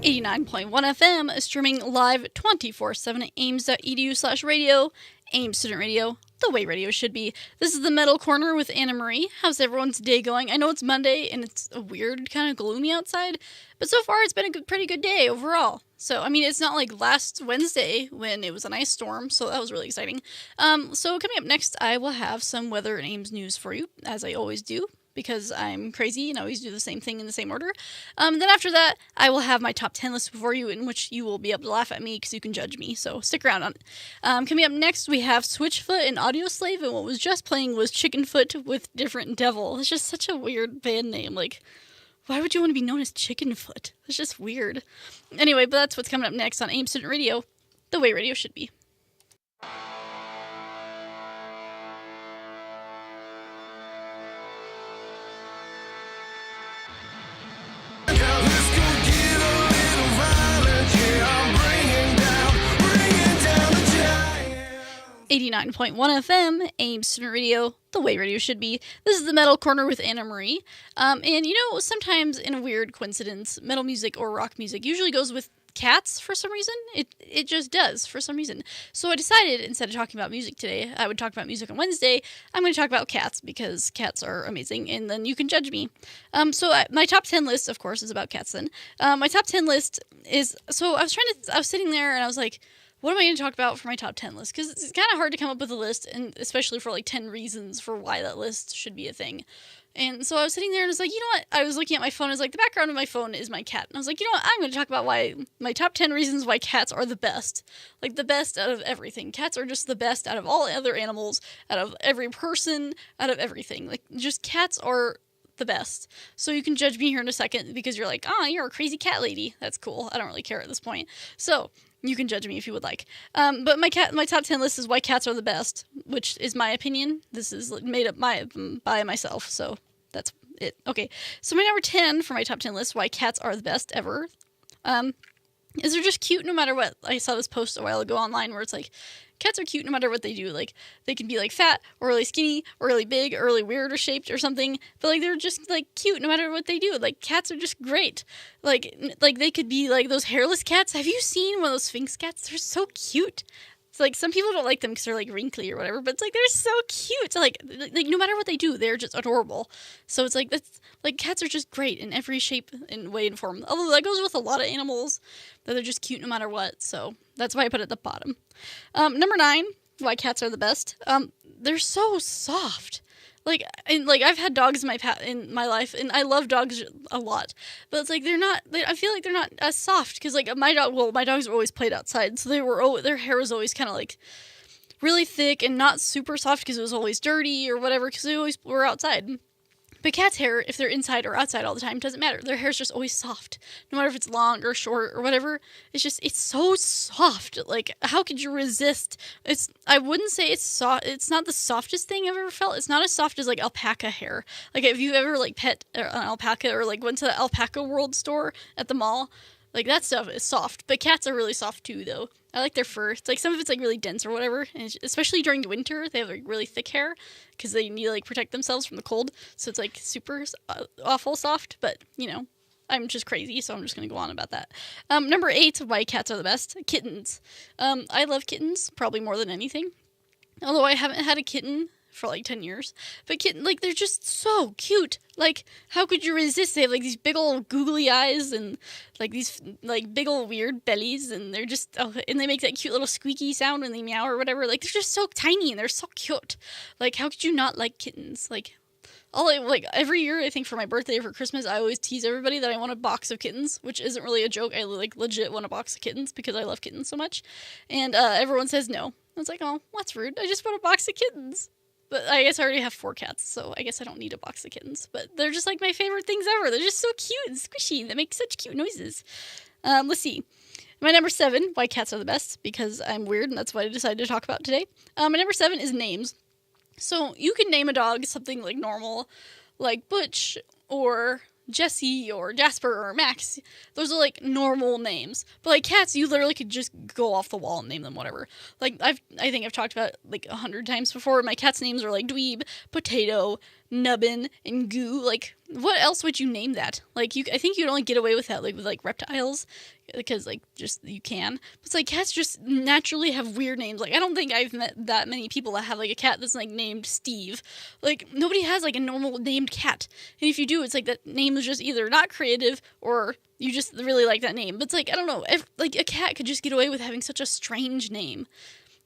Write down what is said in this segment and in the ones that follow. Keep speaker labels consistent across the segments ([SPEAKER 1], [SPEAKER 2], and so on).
[SPEAKER 1] 89.1 FM, streaming live 24/7 at ames.edu/radio, Ames Student Radio, the way radio should be. This is the Metal Corner with Anna Marie. How's everyone's day going? I know it's Monday and it's a weird, kind of gloomy outside, but so far it's been a pretty good day overall. So, I mean, it's not like last Wednesday when it was an ice storm, so that was really exciting. So coming up next, I will have some weather and Ames news for you, as I always do, because I'm crazy and I always do the same thing in the same order. Then after that, I will have my top 10 list for you, in which you will be able to laugh at me because you can judge me, so stick around on it. Coming up next, we have Switchfoot and Audioslave, and what was just playing was Chickenfoot with Different Devil. It's just such a weird band name. Like, why would you want to be known as Chickenfoot? It's just weird. Anyway, but that's what's coming up next on Ames Student Radio, the way radio should be.
[SPEAKER 2] Let's go get a little violent, yeah, I'm bringing down the giant.
[SPEAKER 1] 89.1 FM, Ames Student Radio, the way radio should be. This is the Metal Corner with Anna Marie. And you know, sometimes in a weird coincidence, metal music or rock music usually goes with cats for some reason. It just does for some reason. So I decided, instead of talking about music today, I would talk about music on Wednesday. I'm going to talk about cats because cats are amazing, and then you can judge me. My top 10 list, of course, is about cats then. My top 10 list is, so I was sitting there and I was like, what am I going to talk about for my top 10 list? Because it's kind of hard to come up with a list, and especially for like 10 reasons for why that list should be a thing. And so I was sitting there and I was like, you know what? I was looking at my phone. I was like, the background of my phone is my cat. And I was like, you know what? I'm going to talk about why my top 10 reasons why cats are the best. Like, the best out of everything. Cats are just the best out of all other animals, out of every person, out of everything. Like, just cats are the best. So you can judge me here in a second because you're like, oh, you're a crazy cat lady. That's cool. I don't really care at this point. So you can judge me if you would like. But my top 10 list is why cats are the best, which is my opinion. This is made up by myself, so that's it. Okay, so my number 10 for my top 10 list, why cats are the best ever, is they're just cute no matter what. I saw this post a while ago online where it's like, cats are cute no matter what they do. Like, they can be like fat or really skinny or really big or really weird or shaped or something, but like they're just like cute no matter what they do. Like, cats are just great. Like they could be like those hairless cats. Have you seen one of those Sphinx cats? They're so cute. It's like, some people don't like them because they're like wrinkly or whatever, but it's like they're so cute. Like no matter what they do, they're just adorable. So it's like, that's like, cats are just great in every shape and way and form. Although that goes with a lot of animals, that they're just cute no matter what. So that's why I put it at the bottom. Number 9, why cats are the best. They're so soft. Like, and like, I've had dogs in my life, and I love dogs a lot, but it's like I feel like they're not as soft, because like my dogs were always played outside, so their hair was always kind of like really thick and not super soft because it was always dirty or whatever, because they always were outside. But cats' hair, if they're inside or outside all the time, doesn't matter. Their hair's just always soft. No matter if it's long or short or whatever. It's so soft. Like, how could you resist? I wouldn't say it's soft. It's not the softest thing I've ever felt. It's not as soft as, like, alpaca hair. Like, if you've ever, like, pet an alpaca or, like, went to the Alpaca World store at the mall, like, that stuff is soft. But cats are really soft, too, though. I like their fur. It's like, some of it's like really dense or whatever, and especially during the winter, they have like really thick hair because they need to like protect themselves from the cold. So it's like super awful soft. But you know, I'm just crazy, so I'm just gonna go on about that. Number 8, why cats are the best: kittens. I love kittens probably more than anything. Although I haven't had a kitten for like 10 years, but like, they're just so cute. Like, how could you resist? They have like these big old googly eyes and like these like big old weird bellies, and they're just and they make that cute little squeaky sound when they meow or whatever. Like, they're just so tiny and they're so cute. Like, how could you not like kittens? Like, every year, I think for my birthday or for Christmas, I always tease everybody that I want a box of kittens, which isn't really a joke. I like legit want a box of kittens because I love kittens so much, and everyone says no. I was like, oh, that's rude. I just want a box of kittens. But I guess I already have 4 cats, so I guess I don't need a box of kittens. But they're just like my favorite things ever. They're just so cute and squishy. They make such cute noises. Let's see. My number 7, why cats are the best, because I'm weird, and that's what I decided to talk about today. My number 7 is names. So you can name a dog something like normal, like Butch, or Jesse, or Jasper, or Max. Those are like normal names. But like cats, you literally could just go off the wall and name them whatever. Like, I think I've talked about it like 100 times before. My cat's names are like Dweeb, Potato, Nubbin, and Goo. Like, what else would you name that? Like, I think you'd only get away with that, like, with, like, reptiles, because, like, just, you can. It's like, cats just naturally have weird names. Like, I don't think I've met that many people that have, like, a cat that's, like, named Steve. Like, nobody has, like, a normal named cat. And if you do, it's like that name is just either not creative or you just really like that name. But it's like, I don't know, like, a cat could just get away with having such a strange name.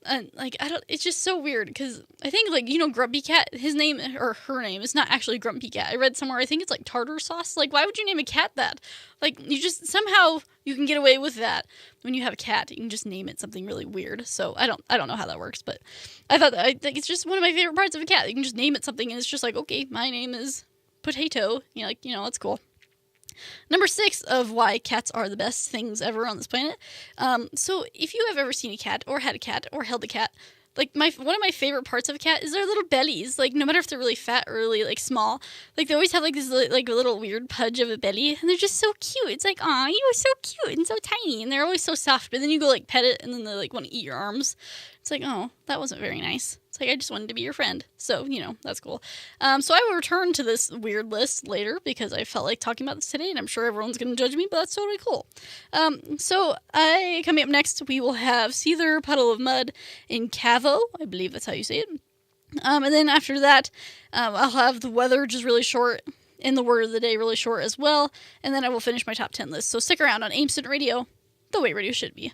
[SPEAKER 1] And, like, it's just so weird, because I think, like, Grumpy Cat, his name, or her name, is not actually Grumpy Cat. I read somewhere, I think it's, like, tartar sauce. Like, why would you name a cat that? Like, somehow, you can get away with that when you have a cat. You can just name it something really weird. So, I don't know how that works, but I think it's just one of my favorite parts of a cat. You can just name it something, and it's just like, okay, my name is Potato. That's cool. Number 6 of why cats are the best things ever on this planet. So if you have ever seen a cat, or had a cat, or held a cat, like, one of my favorite parts of a cat is their little bellies. Like, no matter if they're really fat or really, like, small, like, they always have, like, this, like, little weird pudge of a belly, and they're just so cute. It's like, aw, you are so cute and so tiny, and they're always so soft, but then you go, like, pet it, and then they, like, want to eat your arms. It's like, oh, that wasn't very nice. It's like, I just wanted to be your friend. So, that's cool. So I will return to this weird list later, because I felt like talking about this today, and I'm sure everyone's going to judge me, but that's totally cool. So coming up next, we will have Seether, Puddle of Mud, in Cavo. I believe that's how you say it. And then after that, I'll have the weather just really short, and the word of the day really short as well. And then I will finish my top 10 list. So stick around on AIM Student Radio, the way radio should be.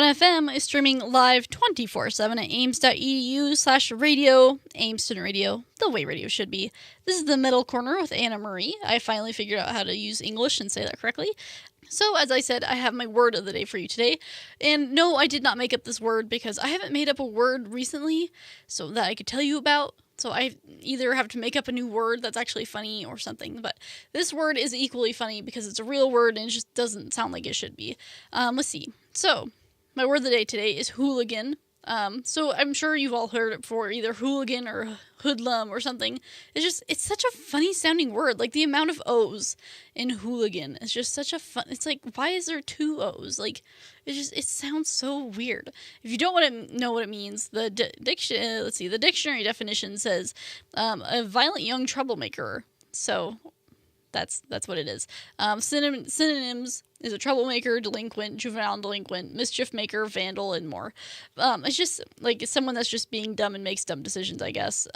[SPEAKER 1] FM is streaming live 24/7 at ames.edu/radio, AIM Student Radio, the way radio should be. This is the Middle Corner with Anna Marie. I finally figured out how to use English and say that correctly. So, as I said, I have my word of the day for you today. And no, I did not make up this word, because I haven't made up a word recently so that I could tell you about. So I either have to make up a new word that's actually funny or something. But this word is equally funny because it's a real word and it just doesn't sound like it should be. Let's see. So, my word of the day today is hooligan. So I'm sure you've all heard it before, either hooligan or hoodlum or something. It's such a funny sounding word. Like, the amount of O's in hooligan is just such a fun, it's like, why is there 2 O's? Like, it sounds so weird. If you don't want to know what it means, the dictionary definition says, a violent young troublemaker. So, that's what it is. Synonyms is a troublemaker, delinquent, juvenile delinquent, mischief maker, vandal, and more. It's just like someone that's just being dumb and makes dumb decisions, I guess.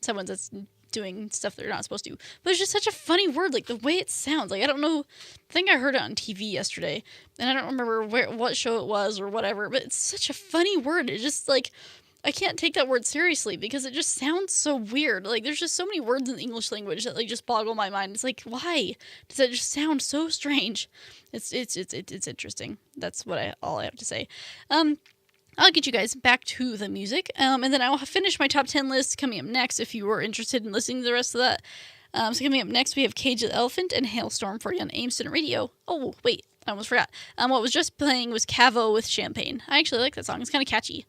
[SPEAKER 1] Someone that's doing stuff they're not supposed to. But it's just such a funny word, like the way it sounds. Like, I don't know, I think I heard it on TV yesterday, and I don't remember what show it was or whatever, but it's such a funny word. It's just like, I can't take that word seriously because it just sounds so weird. Like, there's just so many words in the English language that, like, just boggle my mind. It's like, why does that just sound so strange? It's interesting. That's all I have to say. I'll get you guys back to the music, and then I'll finish my top 10 list coming up next if you were interested in listening to the rest of that. So coming up next, we have Cage the Elephant and Hailstorm for you on AIM Student Radio. Oh, wait. I almost forgot. What was just playing was Cavo with Champagne. I actually like that song. It's kind of catchy.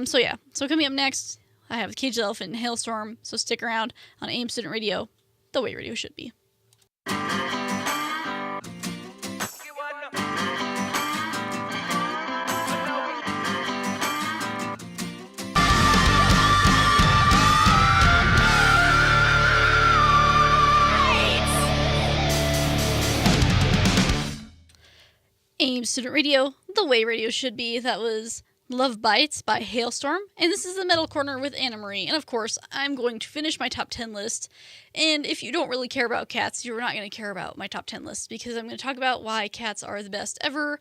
[SPEAKER 1] So coming up next, I have Cage the Elephant and Hailstorm. So stick around on AIM Student Radio, the way radio should be. AIM Student Radio, the way radio should be. That was Love Bites by Hailstorm. And this is the Metal Corner with Anna Marie. And of course, I'm going to finish my top 10 list. And if you don't really care about cats, you're not going to care about my top 10 list, because I'm going to talk about why cats are the best ever.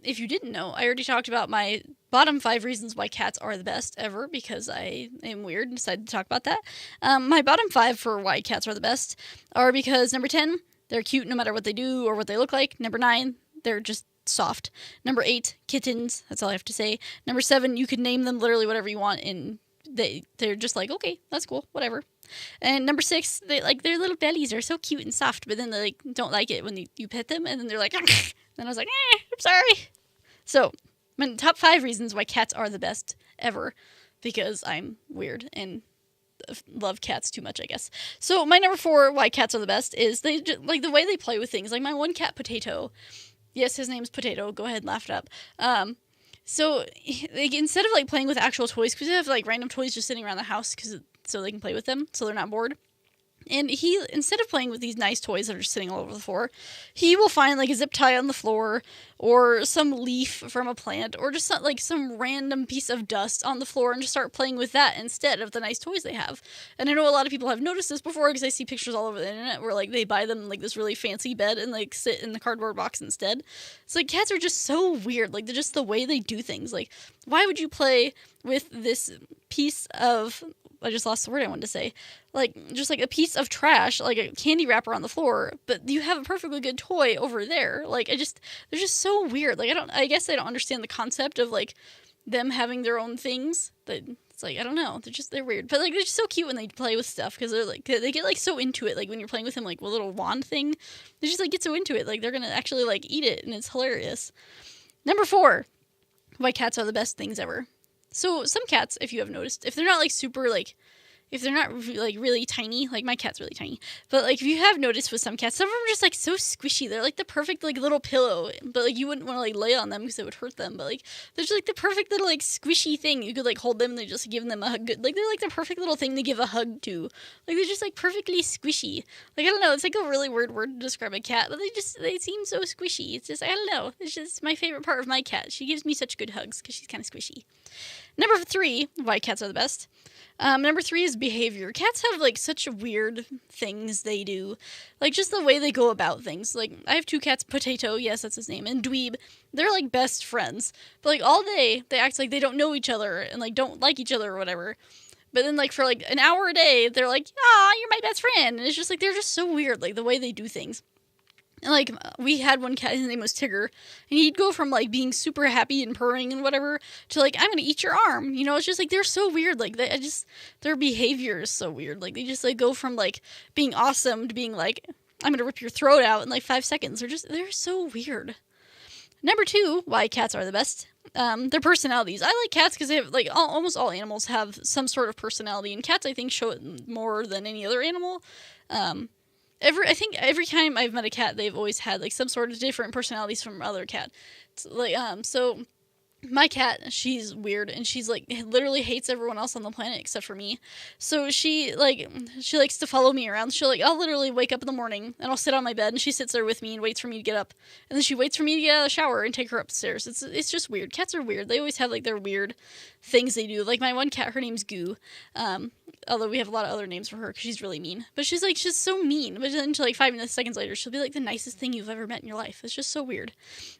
[SPEAKER 1] If you didn't know, I already talked about my bottom 5 reasons why cats are the best ever, because I am weird and decided to talk about that. My bottom 5 for why cats are the best are because, number 10, they're cute no matter what they do or what they look like. Number 9, they're just soft. Number 8, kittens. That's all I have to say. Number 7, you could name them literally whatever you want, and they're just like, okay, that's cool, whatever. And number 6, they like their little bellies are so cute and soft, but then they like don't like it when you pet them, and then they're like, and I was like, I'm sorry. So my top 5 reasons why cats are the best ever, because I'm weird and love cats too much, I guess. So my number 4 why cats are the best is they just, like the way they play with things. Like my one cat, Potato. Yes, his name's Potato. Go ahead and laugh it up. So like, instead of like playing with actual toys, because they have like random toys just sitting around the house, so they can play with them, so they're not bored. And he, instead of playing with these nice toys that are just sitting all over the floor, he will find like a zip tie on the floor, or some leaf from a plant, or just some random piece of dust on the floor, and just start playing with that instead of the nice toys they have. And I know a lot of people have noticed this before, because I see pictures all over the internet where like they buy them like this really fancy bed and like sit in the cardboard box instead. It's like cats are just so weird. Like, they're just the way they do things. Like, why would you play with this piece of... I just lost the word I wanted to say. Like, just like a piece of trash, like a candy wrapper on the floor, but you have a perfectly good toy over there. Like, they're just so weird. Like, I guess I don't understand the concept of like them having their own things. It's like, I don't know. They're weird. But like, they're just so cute when they play with stuff, because they're like, they get like so into it. Like, when you're playing with them, like a little wand thing, they just like get so into it. Like, they're gonna actually like eat it, and it's hilarious. Number 4, why cats are the best things ever. So some cats, if you have noticed, if they're not like super like, if they're not like really tiny, like my cat's really tiny, but like if you have noticed with some cats, some of them are just like so squishy. They're like the perfect like little pillow, but like you wouldn't want to like lay on them because it would hurt them. But like they're just like the perfect little like squishy thing. You could like hold them and they just give them a hug. Like they're like the perfect little thing to give a hug to. Like they're just like perfectly squishy. Like, I don't know, it's like a really weird word to describe a cat, but they seem so squishy. It's just, I don't know, it's just my favorite part of my cat. She gives me such good hugs because she's kind of squishy. Number 3, why cats are the best. Number 3 is behavior. Cats have like such weird things they do. Like just the way they go about things. Like I have 2 cats, Potato, yes, that's his name, and Dweeb. They're like best friends. But like all day they act like they don't know each other and like don't like each other or whatever. But then like for like an hour a day, they're like, "Ah, you're my best friend." And it's just like they're just so weird, like the way they do things. And, like, we had one cat, his name was Tigger, and he'd go from, like, being super happy and purring and whatever to, like, I'm gonna eat your arm, you know? It's just, like, they're so weird, like, their behavior is so weird. Like, they just, like, go from, like, being awesome to being, like, I'm gonna rip your throat out in, like, 5 seconds. They're so weird. Number 2, why cats are the best. Their personalities. I like cats because they have, like, almost all animals have some sort of personality, and cats, I think, show it more than any other animal. I think every time I've met a cat, they've always had like some sort of different personalities from other cat. It's like so my cat, she's weird, and she's like literally hates everyone else on the planet except for me. So she likes to follow me around. I'll literally wake up in the morning and I'll sit on my bed, and she sits there with me and waits for me to get up, and then she waits for me to get out of the shower and take her upstairs. It's just weird. Cats are weird. They always have like their weird things they do. Like my one cat, her name's Goo. Although we have a lot of other names for her because she's really mean. But she's so mean. But then like 5 seconds later, she'll be like the nicest thing you've ever met in your life. It's just so weird.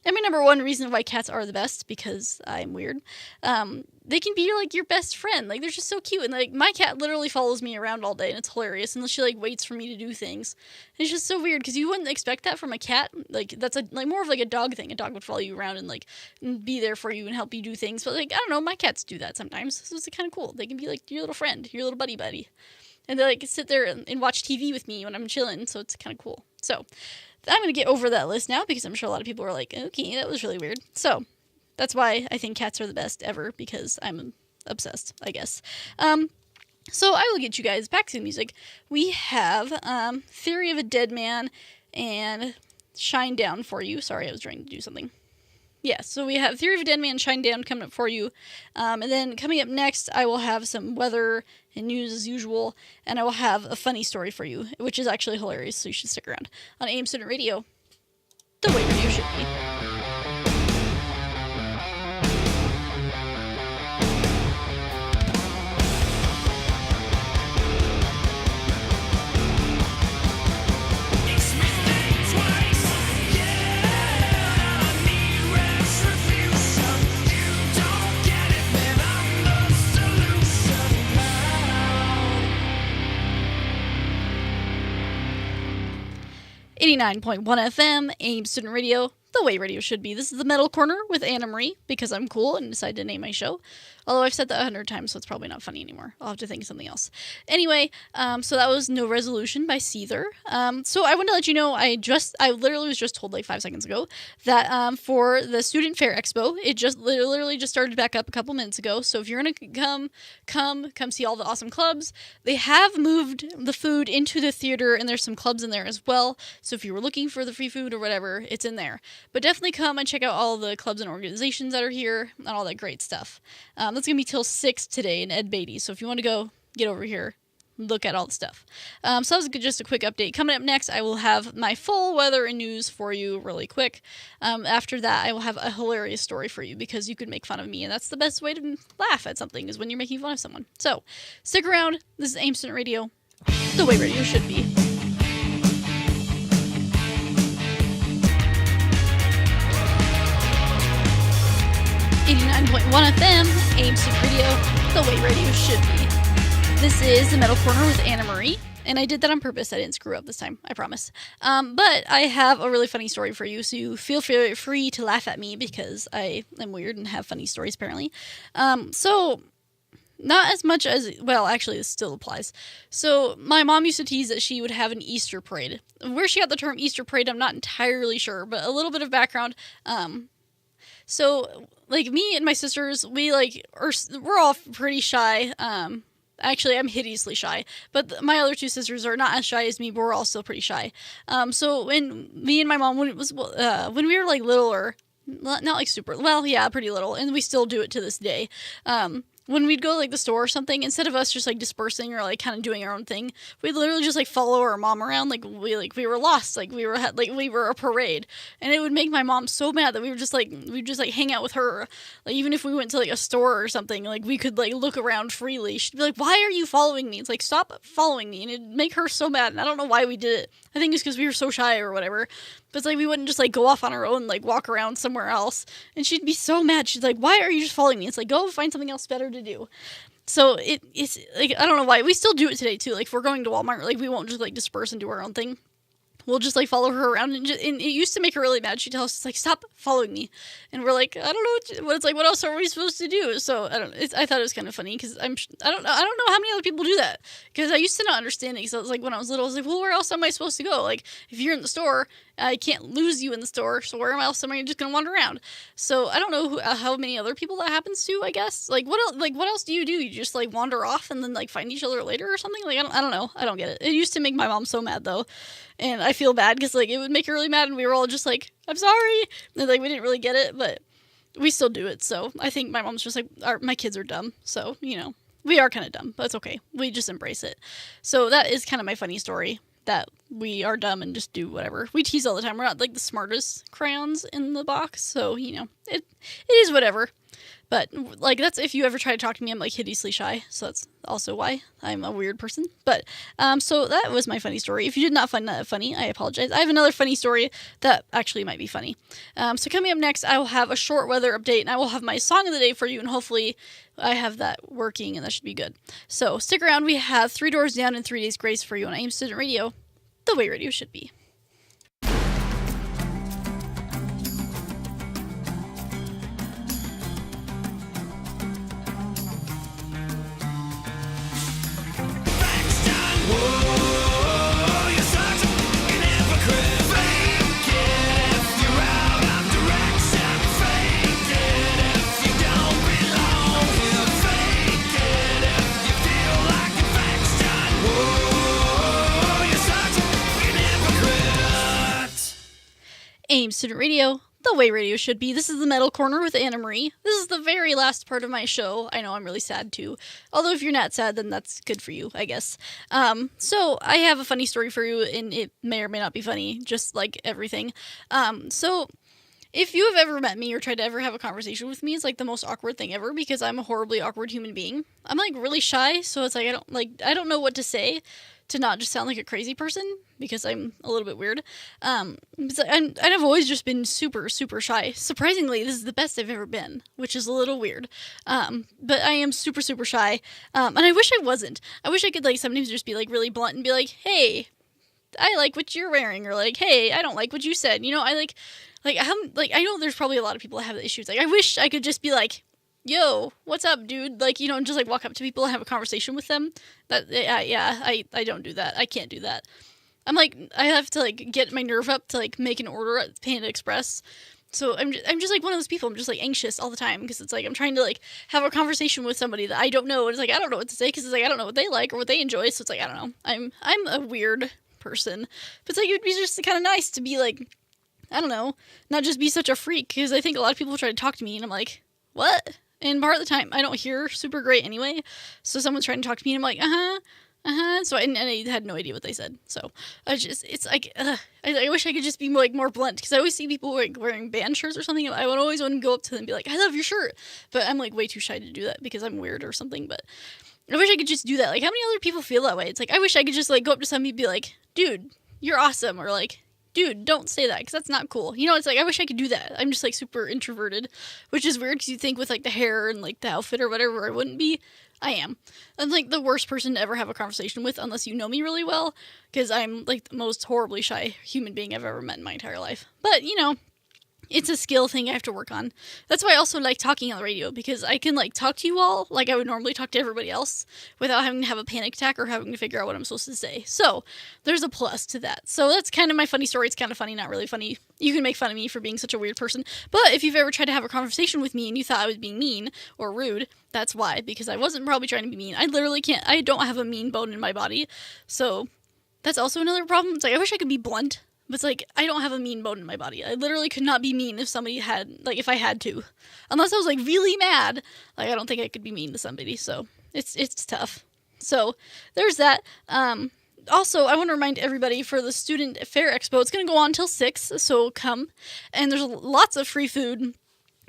[SPEAKER 1] And my number 1 reason why cats are the best, because I'm weird. They can be like your best friend. Like they're just so cute. And like my cat literally follows me around all day, and it's hilarious. Unless she like waits for me to do things. And it's just so weird because you wouldn't expect that from a cat. Like that's more of like a dog thing. A dog would follow you around and like be there for you and help you do things. But like I don't know, my cats do that sometimes. So it's kind of cool. They can be like your little friend, your little buddy. And they like sit there and watch TV with me when I'm chilling. So it's kind of cool. So I'm gonna get over that list now because I'm sure a lot of people are like, okay, that was really weird. So that's why I think cats are the best ever, because I'm obsessed, I guess. So I will get you guys back to the music. We have Theory of a Dead Man and Shine Down for you. Sorry, I was trying to do something. Yeah, so we have Theory of a Dead Man, Shine Down coming up for you. And then coming up next, I will have some weather and news as usual, and I will have a funny story for you, which is actually hilarious, so you should stick around. On AM Student Radio, the way radio should be. 89.1 FM, AM Student Radio, the way radio should be. This is the Metal Corner with Anna Marie, because I'm cool and decided to name my show. Although I've said that 100 times, so it's probably not funny anymore. I'll have to think of something else. Anyway, so that was No Resolution by Seether. So I want to let you know, I literally was just told like 5 seconds ago that for the Student Fair Expo, it just literally just started back up a couple minutes ago. So if you're going to come see all the awesome clubs, they have moved the food into the theater, and there's some clubs in there as well. So if you were looking for the free food or whatever, it's in there. But definitely come and check out all the clubs and organizations that are here and all that great stuff. That's going to be till 6 today in Ed Beatty. So if you want to go, get over here, look at all the stuff. So that was just a quick update. Coming up next, I will have my full weather and news for you really quick. After that, I will have a hilarious story for you because you could make fun of me, and that's the best way to laugh at something is when you're making fun of someone. So stick around. This is AIM Student Radio, the way radio should be. 89.1 FM, AIM Student Radio, the way radio should be. This is the Metal Corner with Anna Marie, and I did that on purpose. I didn't screw up this time, I promise. But I have a really funny story for you, so you feel free to laugh at me because I am weird and have funny stories, apparently. So, not as much as, well, actually, this still applies. So, my mom used to tease that she would have an Easter parade. Where she got the term Easter parade, I'm not entirely sure, but a little bit of background. So, like, me and my sisters, we're all pretty shy. Actually, I'm hideously shy, but my other two sisters are not as shy as me, but we're all still pretty shy. So when me and my mom, when we were like littler, not like super, well, yeah, pretty little, and we still do it to this day. When we'd go like the store or something, instead of us just like dispersing or like kind of doing our own thing, we'd literally just like follow our mom around like we were lost, like we were a parade, and it would make my mom so mad that we'd just hang out with her. Like even if we went to like a store or something, like we could like look around freely. She'd be like, "Why are you following me?" It's like, "Stop following me," and it'd make her so mad. And I don't know why we did it. I think it's because we were so shy or whatever. But it's like we wouldn't just like go off on our own, like walk around somewhere else. And she'd be so mad. She's like, "Why are you just following me?" It's like, go find something else better to do. So it's like, I don't know why. We still do it today too. Like if we're going to Walmart, like we won't just like disperse and do our own thing. We'll just like follow her around, and it used to make her really mad. She'd tell us like, "Stop following me," and we're like, "I don't know what it's like. What else are we supposed to do?" So I thought it was kind of funny because I don't know how many other people do that, because I used to not understand it. So it was like when I was little, I was like, "Well, where else am I supposed to go? Like if you're in the store, I can't lose you in the store. So where else am I just gonna wander around?" So I don't know how many other people that happens to. I guess what else do? You just like wander off and then like find each other later or something? Like I don't know. I don't get it. It used to make my mom so mad though. And I feel bad because, like, it would make her really mad, and we were all just like, "I'm sorry." And, like, we didn't really get it, but we still do it. So I think my mom's just like, my kids are dumb. So, you know, we are kind of dumb, but it's okay. We just embrace it. So that is kind of my funny story, that we are dumb and just do whatever. We tease all the time. We're not, like, the smartest crayons in the box. So, you know, it is whatever. But, like, that's if you ever try to talk to me, I'm, like, hideously shy. So that's also why I'm a weird person. But, so that was my funny story. If you did not find that funny, I apologize. I have another funny story that actually might be funny. So coming up next, I will have a short weather update, and I will have my song of the day for you, and hopefully I have that working, and that should be good. So stick around. We have 3 Doors Down and 3 Days Grace for you on AIM Student Radio, the way radio should be. AIM Student Radio, the way radio should be. This is the Metal Corner with Anna Marie. This is the very last part of my show. I know I'm really sad too. Although if you're not sad, then that's good for you, I guess. So I have a funny story for you, and it may or may not be funny, just like everything. So if you have ever met me or tried to ever have a conversation with me, it's like the most awkward thing ever because I'm a horribly awkward human being. I'm like really shy, so it's like I don't know what to say to not just sound like a crazy person because I'm a little bit weird. I've always just been super, super shy. Surprisingly, this is the best I've ever been, which is a little weird. But I am super, super shy. And I wish I wasn't. I wish I could like sometimes just be like really blunt and be like, "Hey, I like what you're wearing," or like, "Hey, I don't like what you said." You know, I know there's probably a lot of people that have issues. Like, I wish I could just be like, yo, what's up, dude? Like, just like walk up to people and have a conversation with them. I don't do that. I can't do that. I'm like, I have to like get my nerve up to like make an order at Panda Express. So I'm just like one of those people. I'm just like anxious all the time because it's like I'm trying to like have a conversation with somebody that I don't know. And it's like I don't know what to say because it's like I don't know what they like or what they enjoy. So it's like I don't know. I'm a weird person, but it's like it would be just kind of nice to be like, I don't know, not just be such a freak, because I think a lot of people try to talk to me and I'm like, what? And part of the time I don't hear super great anyway. So someone's trying to talk to me and I'm like, So and I had no idea what they said. So it's like, I wish I could just be like more blunt, because I always see people like wearing band shirts or something. I would always want to go up to them and be like, I love your shirt. But I'm like way too shy to do that because I'm weird or something. But I wish I could just do that. Like, how many other people feel that way? It's like, I wish I could just like go up to somebody and be like, dude, you're awesome. Or like, dude, don't say that because that's not cool. It's like, I wish I could do that. I'm just like super introverted, which is weird because you think with like the hair and like the outfit or whatever I wouldn't be. I am. I'm like the worst person to ever have a conversation with unless you know me really well, because I'm like the most horribly shy human being I've ever met in my entire life. But, it's a skill thing I have to work on. That's why I also like talking on the radio, because I can like talk to you all like I would normally talk to everybody else without having to have a panic attack or having to figure out what I'm supposed to say. So there's a plus to that. So that's kind of my funny story. It's kind of funny, not really funny. You can make fun of me for being such a weird person. But if you've ever tried to have a conversation with me and you thought I was being mean or rude, that's why, because I wasn't probably trying to be mean. I literally can't. I don't have a mean bone in my body. So that's also another problem. It's like, I wish I could be blunt. But it's like, I don't have a mean bone in my body. I literally could not be mean if somebody had, like, if I had to. Unless I was, like, really mad. Like, I don't think I could be mean to somebody. So, it's tough. So, there's that. Also, I want to remind everybody for the Student Fair Expo, it's going to go on till 6, so come. And there's lots of free food.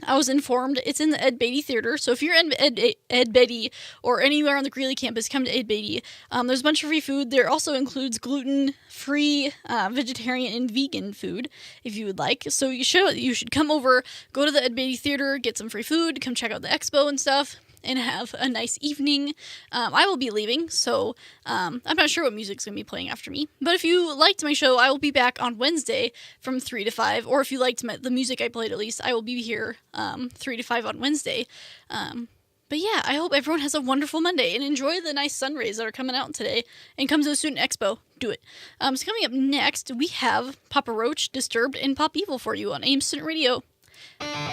[SPEAKER 1] I was informed it's in the Ed Beatty Theater, so if you're in Ed Beatty or anywhere on the Greeley campus, come to Ed Beatty. There's a bunch of free food. There also includes gluten-free, vegetarian, and vegan food, if you would like. So you should come over, go to the Ed Beatty Theater, get some free food, come check out the expo and stuff, and have a nice evening. I will be leaving, so I'm not sure what music's going to be playing after me. But if you liked my show, I will be back on Wednesday from 3 to 5. Or if you liked the music I played, at least, I will be here 3 to 5 on Wednesday. But yeah, I hope everyone has a wonderful Monday and enjoy the nice sun rays that are coming out today. And come to the Student Expo. Do it. So coming up next, we have Papa Roach, Disturbed, and Pop Evil for you on AIM Student Radio.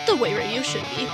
[SPEAKER 1] The way radio should be.